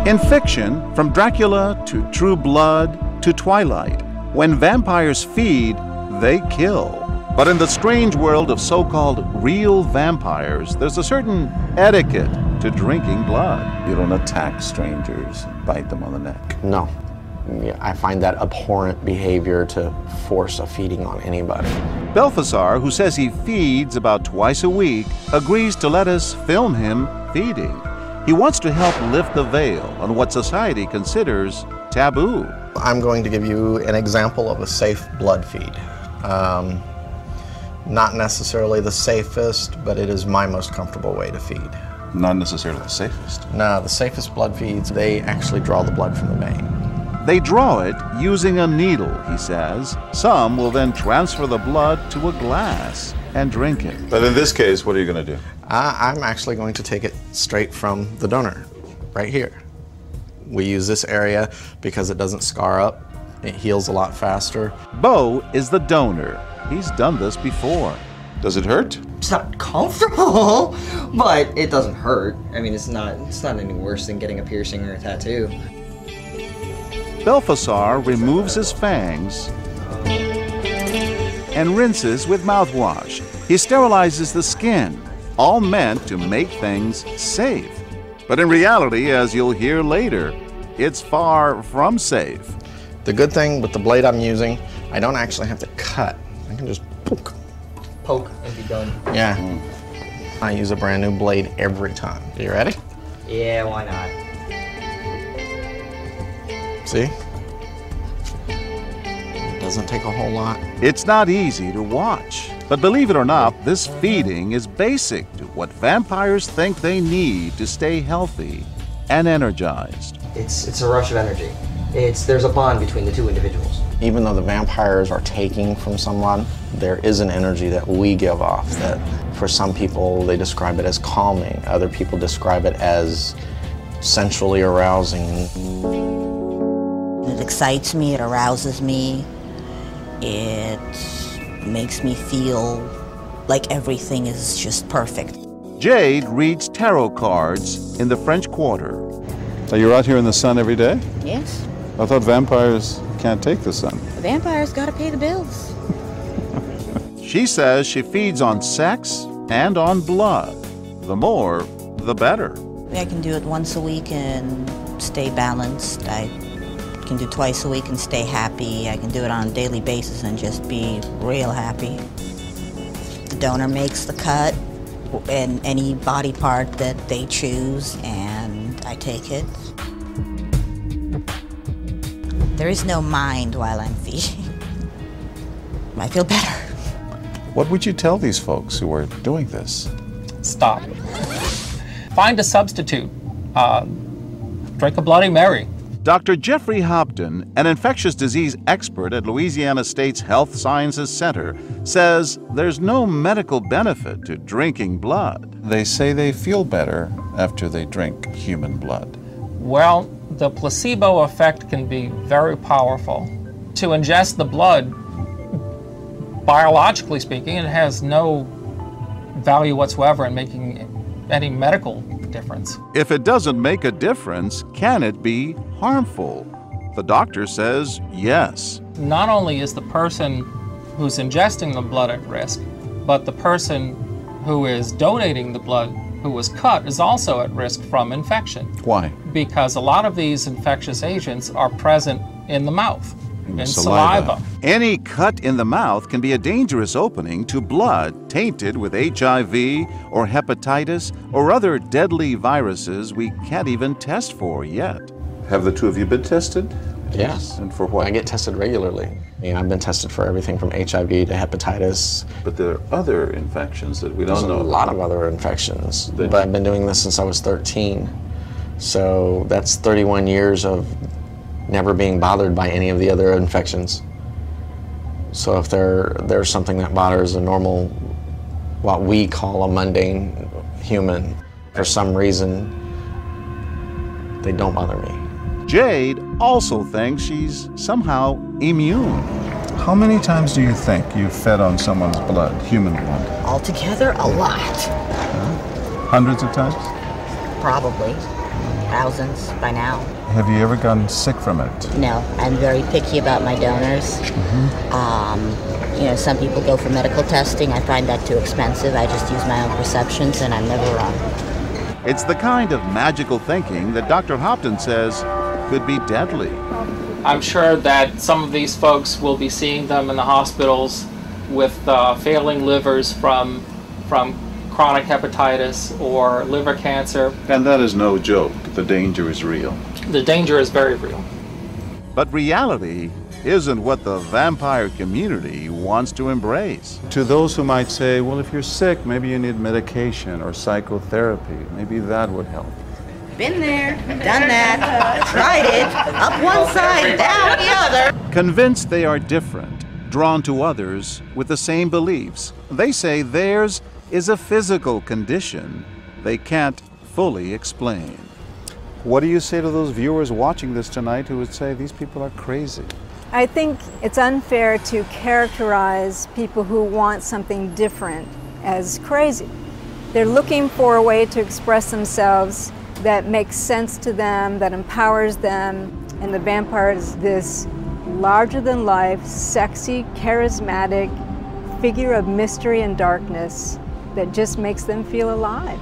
In fiction, from Dracula to True Blood to Twilight, when vampires feed, they kill. But in the strange world of so-called real vampires, there's a certain etiquette to drinking blood. You don't attack strangers and bite them on the neck. No. I find that abhorrent behavior to force a feeding on anybody. Balthazar, who says he feeds about twice a week, agrees to let us film him feeding. He wants to help lift the veil on what society considers taboo. I'm going to give you an example of a safe blood feed. Not necessarily the safest, but it is my most comfortable way to feed. Not necessarily the safest. No, the safest blood feeds, they actually draw the blood from the vein. They draw it using a needle, he says. Some will then transfer the blood to a glass and drink it. But in this case, what are you going to do? I'm actually going to take it straight from the donor, right here. We use this area because it doesn't scar up. It heals a lot faster. Bo is the donor. He's done this before. Does it hurt? It's not comfortable, but it doesn't hurt. I mean, it's not any worse than getting a piercing or a tattoo. Balthazar removes his fangs and rinses with mouthwash. He sterilizes the skin, all meant to make things safe. But in reality, as you'll hear later, it's far from safe. The good thing with the blade I'm using, I don't actually have to cut. I can just poke. Poke and be done. Yeah. I use a brand new blade every time. Are you ready? Yeah, why not? See? It doesn't take a whole lot. It's not easy to watch, but believe it or not, this feeding is basic to what vampires think they need to stay healthy and energized. It's a rush of energy. There's a bond between the two individuals. Even though the vampires are taking from someone, there is an energy that we give off that for some people they describe it as calming, other people describe it as sensually arousing. It excites me, it arouses me, it makes me feel like everything is just perfect. Jade reads tarot cards in the French Quarter. So you're out here in the sun every day? Yes. I thought vampires can't take the sun. The vampires gotta pay the bills. She says she feeds on sex and on blood. The more, the better. I can do it once a week and stay balanced. I can do twice a week and stay happy. I can do it on a daily basis and just be real happy. The donor makes the cut in any body part that they choose, and I take it. There is no mind while I'm feeding. I feel better. What would you tell these folks who are doing this? Stop. Find a substitute. Drink a Bloody Mary. Dr. Jeffrey Hopton, an infectious disease expert at Louisiana State's Health Sciences Center, says there's no medical benefit to drinking blood. They say they feel better after they drink human blood. Well, the placebo effect can be very powerful. To ingest the blood, biologically speaking, it has no value whatsoever in making any medical difference. If it doesn't make a difference, can it be harmful? The doctor says yes. Not only is the person who's ingesting the blood at risk, but the person who is donating the blood, who was cut, is also at risk from infection. Why? Because a lot of these infectious agents are present in the mouth, in saliva. Any cut in the mouth can be a dangerous opening to blood tainted with HIV or hepatitis or other deadly viruses we can't even test for yet. Have the two of you been tested? Yes. And for what? I get tested regularly. I mean, I've been tested for everything from HIV to hepatitis. But there are other infections that we don't know. There's a lot of other infections. But I've been doing this since I was 13. So that's 31 years of never being bothered by any of the other infections. So if there's something that bothers a normal, what we call a mundane human, for some reason, they don't bother me. Jade also thinks she's somehow immune. How many times do you think you've fed on someone's blood, human blood? Altogether, a lot. Hundreds of times? Probably. thousands by now. Have you ever gotten sick from it? No, I'm very picky about my donors. You know, some people go for medical testing. I find that too expensive. I just use my own perceptions, and I'm never wrong. It's the kind of magical thinking that Dr. Hopton says could be deadly. I'm sure that some of these folks will be seeing them in the hospitals with failing livers from chronic hepatitis or liver cancer. And that is no joke. The danger is real. The danger is very real. But reality isn't what the vampire community wants to embrace. To those who might say, well, if you're sick, maybe you need medication or psychotherapy. Maybe that would help. Been there, done that, tried it, up one side, down the other. Convinced they are different, drawn to others with the same beliefs, they say theirs is a physical condition they can't fully explain. What do you say to those viewers watching this tonight who would say these people are crazy? I think it's unfair to characterize people who want something different as crazy. They're looking for a way to express themselves that makes sense to them, that empowers them, and the vampire is this larger-than-life, sexy, charismatic figure of mystery and darkness that just makes them feel alive.